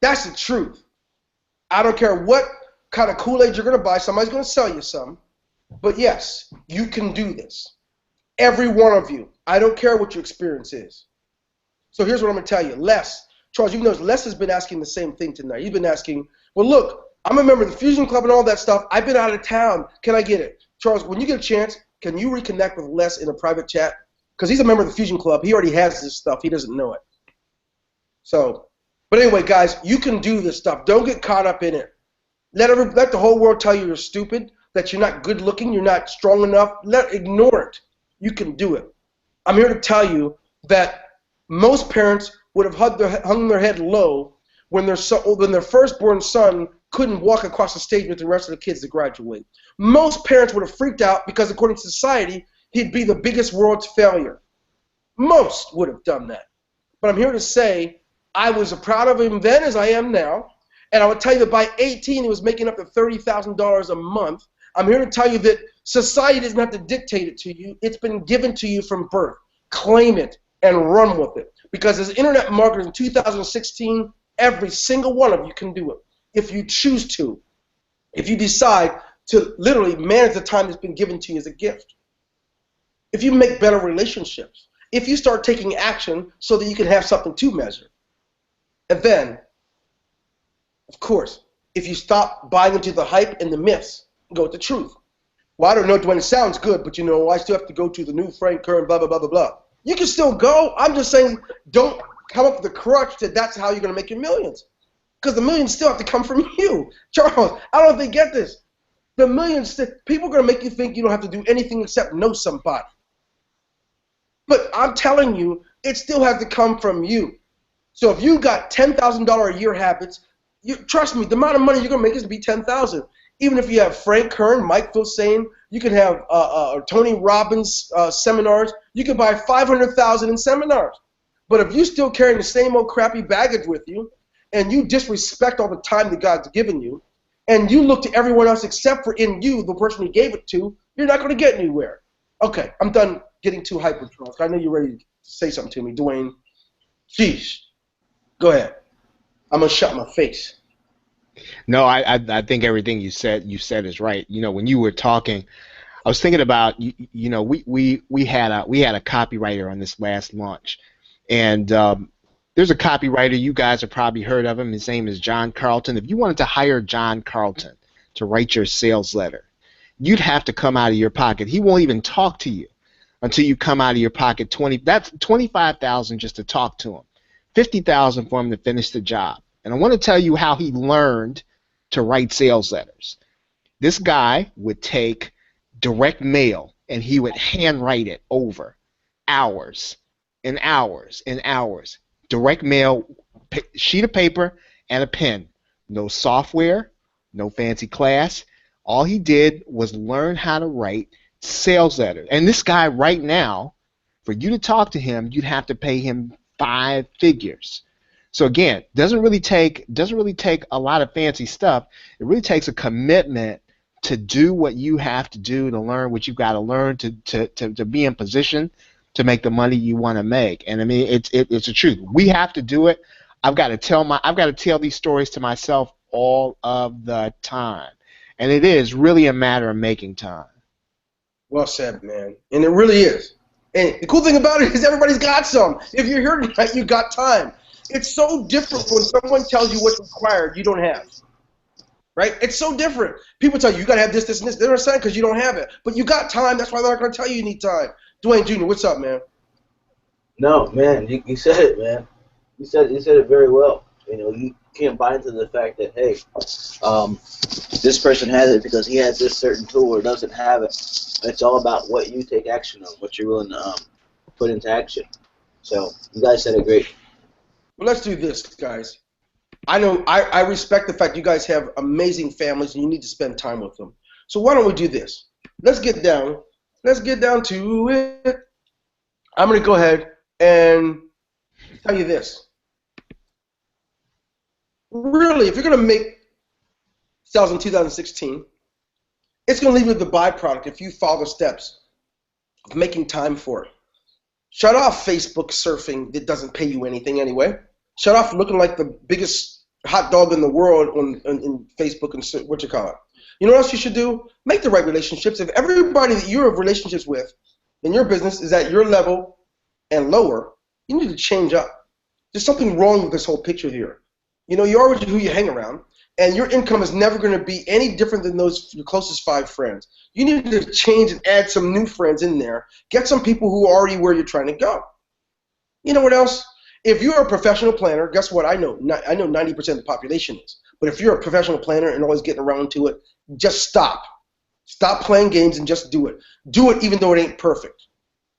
Speaker 1: That's the truth. I don't care what kind of Kool-Aid you're going to buy. Somebody's going to sell you some. But yes, you can do this. Every one of you. I don't care what your experience is. So here's what I'm going to tell you. Les, Charles, you know Les has been asking the same thing tonight. He's been asking, well, look, I'm a member of the Fusion Club and all that stuff. I've been out of town. Can I get it? Charles, when you get a chance, can you reconnect with Les in a private chat? Because he's a member of the Fusion Club. He already has this stuff. He doesn't know it. So, but anyway, guys, you can do this stuff. Don't get caught up in it. Let the whole world tell you you're stupid, that you're not good looking, you're not strong enough. Ignore it. You can do it. I'm here to tell you that most parents would have hung their head low when their firstborn son couldn't walk across the stage with the rest of the kids to graduate. Most parents would have freaked out because, according to society, he'd be the biggest world's failure. Most would have done that. But I'm here to say I was as proud of him then as I am now. And I would tell you that by 18, he was making up to $30,000 a month. I'm here to tell you that society doesn't have to dictate it to you. It's been given to you from birth. Claim it and run with it. Because as internet marketers in 2016, every single one of you can do it. If you choose to. If you decide to literally manage the time that's been given to you as a gift. If you make better relationships. If you start taking action so that you can have something to measure. And then, of course, if you stop buying into the hype and the myths, go with the truth. Well, I don't know when it sounds good, but I still have to go to the new Frank Kern, blah, blah, blah, blah, blah. You can still go. I'm just saying don't come up with the crutch that that's how you're going to make your millions. Because the millions still have to come from you. Charles, I don't know if they get this. The millions, people are going to make you think you don't have to do anything except know somebody. But I'm telling you, it still has to come from you. So if you got $10,000 a year habits, trust me, the amount of money you're going to make is going to be $10,000. Even if you have Frank Kern, Mike Filsaime, you can have Tony Robbins seminars. You can buy $500,000 in seminars. But if you're still carrying the same old crappy baggage with you, and you disrespect all the time that God's given you, and you look to everyone else except for in you, the person He gave it to, you're not going to get anywhere. Okay, I'm done getting too hyper, Charles. I know you're ready to say something to me, Dwayne. Sheesh. Go ahead. I'm gonna shut my face.
Speaker 3: No, I think everything you said is right. When you were talking, I was thinking about we had a copywriter on this last launch, and there's a copywriter, you guys have probably heard of him. His name is John Carlton. If you wanted to hire John Carlton to write your sales letter, you'd have to come out of your pocket. He won't even talk to you until you come out of your pocket. That's $25,000 just to talk to him, $50,000 for him to finish the job. And I want to tell you how he learned to write sales letters. This guy would take direct mail and he would handwrite it over hours and hours and hours. Direct mail, sheet of paper and a pen. No software, no fancy class. All he did was learn how to write sales letters. And this guy right now, for you to talk to him, you'd have to pay him 5 figures. So again, doesn't really take a lot of fancy stuff. It really takes a commitment to do what you have to do, to learn what you've got to learn, to be in position to make the money you want to make. And I mean, it's the truth. We have to do it. I've got to tell these stories to myself all of the time. And it is really a matter of making time.
Speaker 1: Well said, man. And it really is. And the cool thing about it is everybody's got some. If you're here tonight, you got time. It's so different when someone tells you what's required you don't have. Right? It's so different. People tell you got to have this, this, and this. They're not saying because you don't have it. But you got time. That's why they're not going to tell you need time. Dwayne Jr., what's up, man?
Speaker 2: No, man, you said it, man. You said it very well. You can't buy into the fact that, hey, this person has it because he has this certain tool or doesn't have it. It's all about what you take action on, what you're willing to put into action. So you guys said it great.
Speaker 1: Well, let's do this, guys. I know I respect the fact you guys have amazing families and you need to spend time with them. So why don't we do this? Let's get down to it. I'm going to go ahead and tell you this. really, if you're going to make sales in 2016, it's going to leave you with the byproduct if you follow the steps of making time for it. Shut off Facebook surfing that doesn't pay you anything anyway. Shut off looking like the biggest hot dog in the world in Facebook and what you call it. You know what else you should do? Make the right relationships. If everybody that you have relationships with in your business is at your level and lower, you need to change up. There's something wrong with this whole picture here. You know, you're already who you hang around, and your income is never going to be any different than your closest 5 friends. You need to change and add some new friends in there. Get some people who are already where you're trying to go. You know what else? If you're a professional planner, guess what I know? I know 90% of the population is. But if you're a professional planner and always getting around to it, just stop. Stop playing games and just do it. Do it even though it ain't perfect,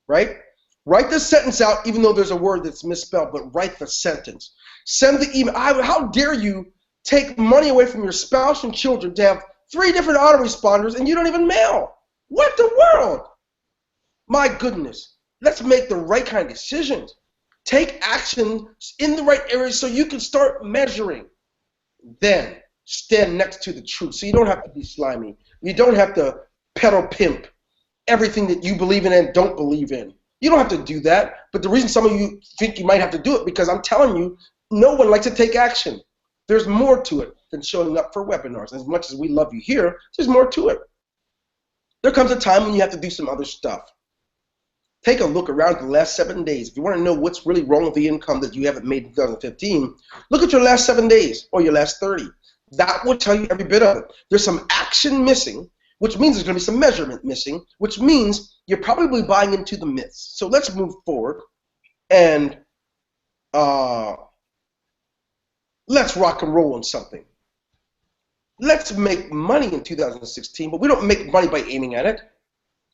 Speaker 1: right? Write the sentence out even though there's a word that's misspelled, but write the sentence. Send the email. How dare you take money away from your spouse and children to have 3 different autoresponders and you don't even mail? What the world? My goodness. Let's make the right kind of decisions. Take action in the right areas so you can start measuring. Then stand next to the truth. So you don't have to be slimy. You don't have to peddle pimp everything that you believe in and don't believe in. You don't have to do that. But the reason some of you think you might have to do it, because I'm telling you, no one likes to take action. There's more to it than showing up for webinars. As much as we love you here, there's more to it. There comes a time when you have to do some other stuff. Take a look around the last 7 days. If you want to know what's really wrong with the income that you haven't made in 2015, look at your last 7 days or your last 30. That will tell you every bit of it. There's some action missing, which means there's going to be some measurement missing, which means you're probably buying into the myths. So let's move forward and let's rock and roll on something. Let's make money in 2016, but we don't make money by aiming at it.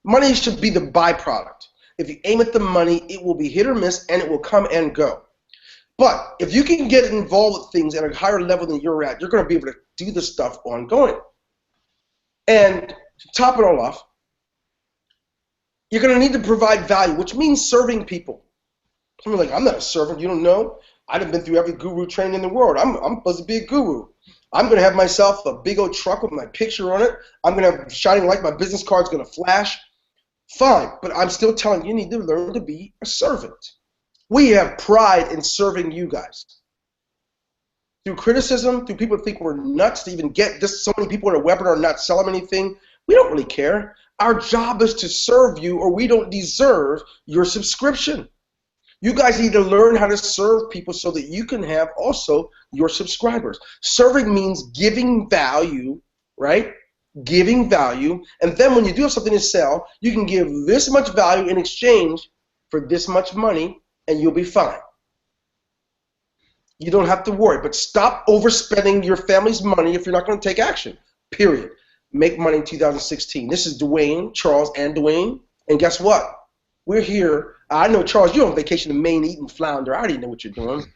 Speaker 1: Money should be the byproduct. If you aim at the money, it will be hit or miss, and it will come and go. But if you can get involved with things at a higher level than you're at, you're going to be able to do this stuff ongoing. And to top it all off, you're going to need to provide value, which means serving people. Some are like, I'm not a servant. You don't know? I've been through every guru training in the world. I'm supposed to be a guru. I'm going to have myself a big old truck with my picture on it. I'm going to have shining light. My business card's going to flash. Fine, but I'm still telling you, you need to learn to be a servant. We have pride in serving you guys. Through criticism, through people who think we're nuts to even get this, so many people in a webinar not sell them anything, we don't really care. Our job is to serve you, or we don't deserve your subscription. You guys need to learn how to serve people so that you can have also your subscribers. Serving means giving value, right? Giving value, and then when you do have something to sell, you can give this much value in exchange for this much money, and you'll be fine. You don't have to worry, but stop overspending your family's money if you're not going to take action, period. Make money in 2016. This is Dwayne, Charles, and Dwayne, and guess what? We're here. I know, Charles, you're on vacation in Maine eating flounder. I already know what you're doing.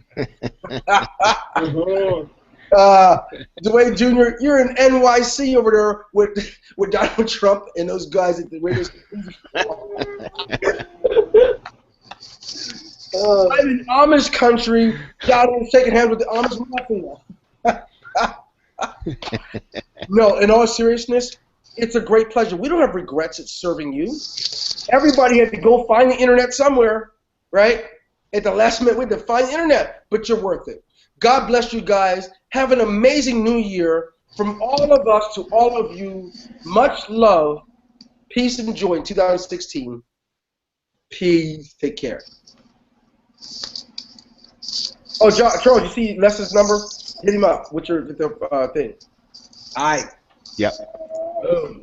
Speaker 1: Dwayne Jr., you're in NYC over there with Donald Trump and those guys at the radio station. I'm in Amish country, down here shaking hands with the Amish mafia. No, in all seriousness, it's a great pleasure. We don't have regrets at serving you. Everybody had to go find the internet somewhere, right? At the last minute, we had to find the internet, but you're worth it. God bless you guys. Have an amazing new year. From all of us to all of you, much love, peace, and joy in 2016. Peace. Take care. Oh, Charles, you see Les's number? Hit him up with the thing. All right.
Speaker 3: Yep.
Speaker 1: Boom.